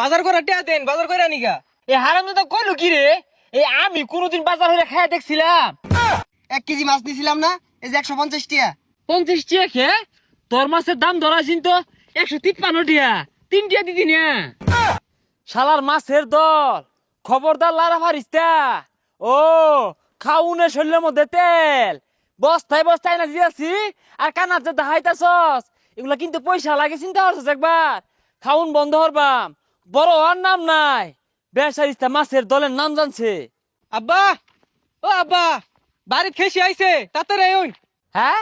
বাজার করা টিয়া দেন, বাজার করে আনিগা। এ হারামজাদা কইলো কি রে? এই আমি কোনোদিন বাজার হইলে খাইয়া দেখছিলাম 1 কেজি মাছ দিছিলাম না, এই যে 150 টিয়া। 50 টিয়া খেয়ে তোর মাছের দাম ধরাছিন তো 153 টিয়া, 3 টিয়া দিদি না। শালার মাছের দল, খবরদার লারা ফারিস্তা। ও খাউনে শরীরের মধ্যে তেল বস্তায় বস্তায় না দিয়েছি, আর কানার যে দাহাইতাছস এগুলা কিন্তু পয়সা লাগে, চিন্তা করছস একবার? খাউন বন্ধ হরবাম, বড় হওয়ার নাম নাই। বেসারিস্তা মাছের দলের নাম জানছে। আব্বা, ও আব্বা, বাড়িত খেসি আইছে, তাড়াতাড়ি আইন। হ্যাঁ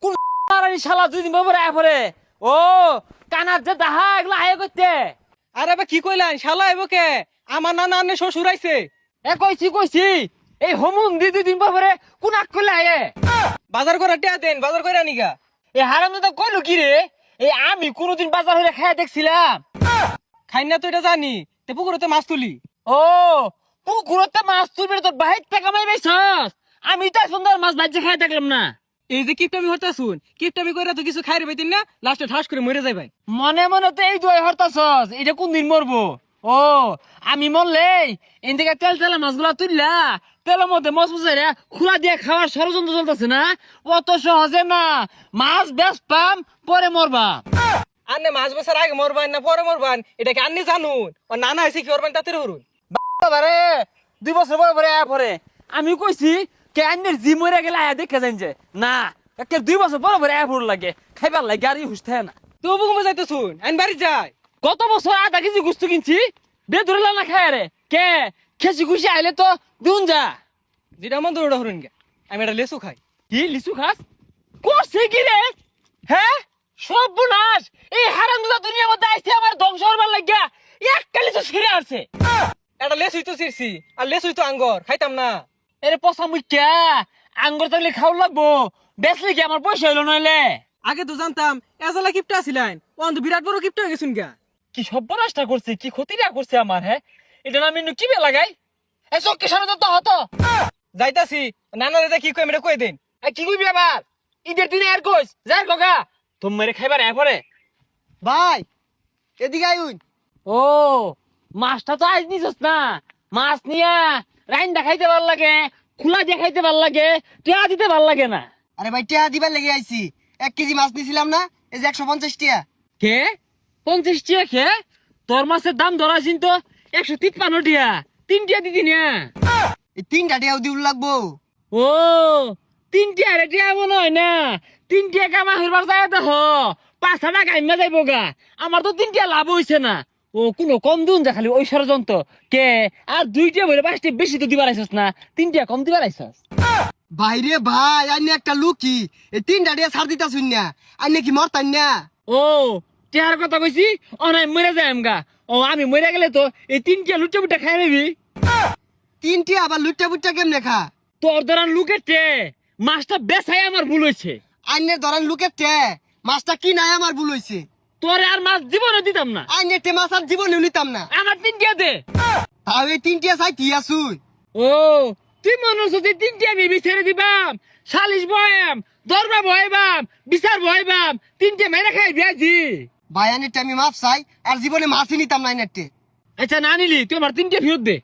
কোন শালা 2 দিন পরে আয় পরে। ও কানার যে দাহা এগুলা আয় করতে। আরে আব্বা কি কইলেন, শালা আইব কে? আমার নানা আন্নে শ্বশুর আইছে। কইছি এই হোমুন 2 দিন পরে কোন আক করলে আয়ে। বাজার করা টিয়া দেন, বাজার করে আনিগা। এই হারামজাদা কইলো কি রে? এই আমি কোনোদিন বাজার হইলে খাইয়া দেখছিলাম। খাই না তো এটা জানি, তে পুকুরতে মাছ তুলি। ও পুকুরতে মাছ তুলবি তোর বাহির থেকে কামাই পাইছস? আমি তো সুন্দর মাছ বাজে খাইয়া দেখলাম না। এই যে কিপটামি হতা শুন, কিপটামি কইরা তো কিছু খাইরে পাইতেন না, লাস্টে ঠাস করে মরে যাইবাই। মনে মনে তো এই দুই হরতাছস, এটা কোন দিন মরবো? ও আমি মরলে এদিকে তেল তেলা মাছগুলা তুললা তেলের মধ্যে মস মশাইরা খোলা দিয়ে খাওয়ার ষড়যন্ত্র চলতেছে না? অত সহজে না, মাছ বেশ পাম পরে মরবা। আন্নে মাছ বেচার আগে মরবান না পরে মরবান, এটা কি আন্নে জানুন? ও নানা হয়েছে কি করবেন তাতে হরুন। বাবারে 2 বছর পরে পরে আয়া পরে আমি কইছি কে আন্নের জি মরে গেলে আয়া দেখে যাইন যে না, একে 2 বছর পরে পরে আয়া পড় লাগে, খাইবার লাগে আর হুশ থাকে না। তো বুকুমে যাইতে শুন, আইন বাড়ি যাই। গত বছর 1/2 কেজি গুস্তু কিনছি, বে ধরে না খায় রে কে খেসি খুশি আইলে তো দুন যা। যেটা মন দৌড়া হরুন গে, আমি একটা লেসু খাই। কি লিচু খাস? করছে কি রে? হ্যাঁ সব বুনাস, এই হারামজাদা দুনিয়ার মধ্যে আইছে আমার ধ্বংস হবার লাগিয়া একটা লিচু ছিঁড়ে আসছে। একটা লেসুই তো চিরছি, আর লেসুই তো আঙ্গর খাইতাম না। এরে পচা মুখ্যা, আঙ্গুর থাকলে খাওয়া লাগবো, বেচলে কি আমার পয়সা হইলো নইলে? আগে তো জানতাম এজালা কিপটা আছিলেন, ও তো বিরাট বড় কিপটা হয়ে গেছুন গা। কি সর্বনাশটা করছে, কি ক্ষতিটা করছে আমার। হ্যাঁ এটা না আমি কি বে লাগাই? এ চক্কি সামনে তো হতো যাইতাছি, নানারে যা কি কই মেরে কই দেন। কি কইবি আবার? ঈদের দিনে আর কইস যাই গগা তুমি মেরে খাইবার এ পরে। ভাই এদিকে আইন। ও মাছটা তো আজ নিছস না, মাছ নিয়া রাইন্দা খাইতে ভাল লাগে, খোলা দিয়ে খাইতে ভাল লাগে, টিয়া দিতে ভাল লাগে না। আরে ভাই টিয়া দিবার লেগে আইছি। 1 কেজি মাছ দিছিলাম না, এই যে 150 টিয়া। কে 50 টিয়া খে? তোর মাছের দাম ধরাছিন তো 153 টিয়া, 3 টিয়া দিদি না। এই 3টা টিয়াও দিউল লাগবো। ও 3 টিয়া রে টিয়া মনে হয় না, 3 টিয়া কামা হইবার যায় তো 5 টাকা কাইমা যাইব গা। আমার তো 3 টিয়া লাভ হইছে না। ও কোনো কম দুন যা খালি ওই ষড়যন্ত্র কে। আর 2 টিয়া বলে 5 টিয়া বেশি তো দিবার আইছস না, 3 টিয়া কম দিবার আইছস। ভাইরে ভাই আইনে একটা লুকি, এই 3টা টিয়া ছাড় দিতা শুন না, আইনে কি মরতান না? ও টিয়ার কথা কইছি, অনাই মরে যায় আমগা। ও আমি মরে গেলে তো এই 3 টিয়া লুটে বুটে খাই নিবি। 3 টিয়া আবার লুটটা বুটটা কেমনে খা? তোর ধরান লুকের টে মাছটা বেচাই আমার ভুল হয়েছে। আইনের ধরেন লুকের টে মাছটা কি নাই আমার ভুল হইছে। তোরে আর মাছ জীবনে দিতাম না, আইনের টে মাছ আর জীবনেও নিতাম না। আমার 3 টিয়া দে। তাও এই 3 টিয়া চাই টিয়া শুন। ও তুই মনে হচ্ছে যে 3 টিয়া আমি ছেড়ে দিবাম, সালিশ বয়াম, দরবা বয়াবাম, বিচার বয়াবাম, 3 টিয়া মেরে খাই বিয়াজি। ভাই আইনের টে আমি মাছ চাই, আর জীবনে মাছই নিতাম না আইনের টে। আচ্ছা না নিলি তুই আমার 3 টিয়া ফেরত দে।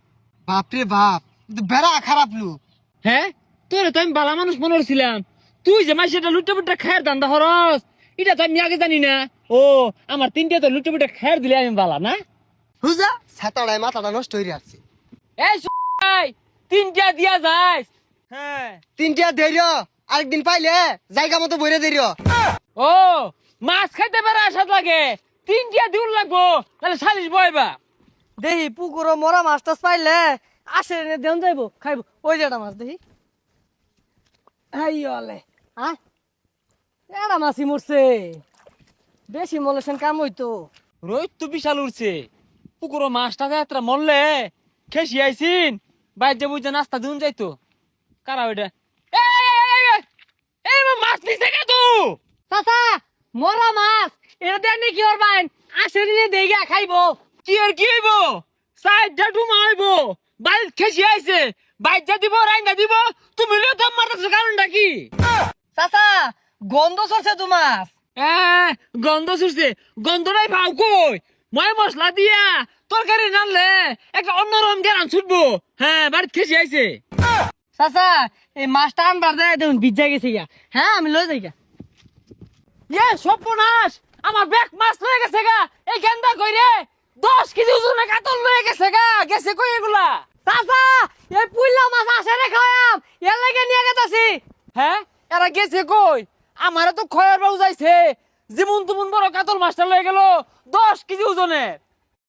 বাপরে বাপ, কিন্তু বেড়া খারাপ লোক। হ্যাঁ তোরে তো আমি বালা মানুষ মনে করছিলাম, তুই যে মাসেটা লুটে পুটে খায়ের দান্দা খরচ এটা তো আমি আগে জানি না। ও আমার 3 টিয়া তো লুটে পুটে খায়ের দিলে আমি বালা না। হুজা ছাতাড়ায় মাথাটা নষ্ট হয়ে আসছে। এই 3 টিয়া দিয়া যাস। হ্যাঁ 3 টিয়া দেরিও, আরেকদিন পাইলে জায়গা মতো বইরে দেরিও। ও মাছ খাইতে পারে আসাদ লাগে, 3 টিয়া দিউল লাগবো তাহলে সালিশ বয়বা। দেখি পুকুরও মরা মাছ টাছ পাইলে আসে দেন যাইব খাইব। ওই যে একটা মাছ দেখি, আইলে হ্যাঁ এটা মাছই মরছে, বেশি মলেছেন কাম হইতো। রোহিত তো বিশাল উঠছে, পুকুরো মাছটা যাত্রা মরলে খেসি আইসিন বাইর বুঝে নাস্তা দিন যাইতো। কারা ওইটা? এই মাছ নিছে কে তু? চাচা মরা মাছ এটা দেন কি করবেন? আসে নিয়ে দেইগা খাইব। কি আর কি হইব? সাইডটা ডুমা হইব, বাইর খেসি আইছে, বাইর দিব রাইন্দা দিব, তুমি লিও দাম মারতেছ কারণটা কি? চাচা গন্ধ চলছে তো মাছ। গন্ধ ছুটছে, গন্ধটাই ভাও কই? ময় মশলা দিয়া তরকারি রানলে একটা অন্যরকম জ্ঞান ছুটবো। হ্যাঁ, বাড়িতে খেসি আইছে। চাচা এই মাছটা আনবার দেয় দেখুন ভিজা গেছে গা। হ্যাঁ আমি লই যাই গা। সর্বনাশ, আমার ব্যাগ মাছ লয়ে গেছে গা। এই গেন্দা কইরে 10 কেজি ওজনের কাতল লয়ে গেছে গা। গেছে কই এগুলা? চাচা এই পুইলা মাছ আসে রে খাওয়াম এর লাগে নিয়ে গেতাছি। হ্যাঁ, এরা গেছে কই? আমারে তো খয়ার বাবু যাইছে, যেমন তেমন বড় কাতল মাছটা লয়ে গেল 10 কেজি ওজনের।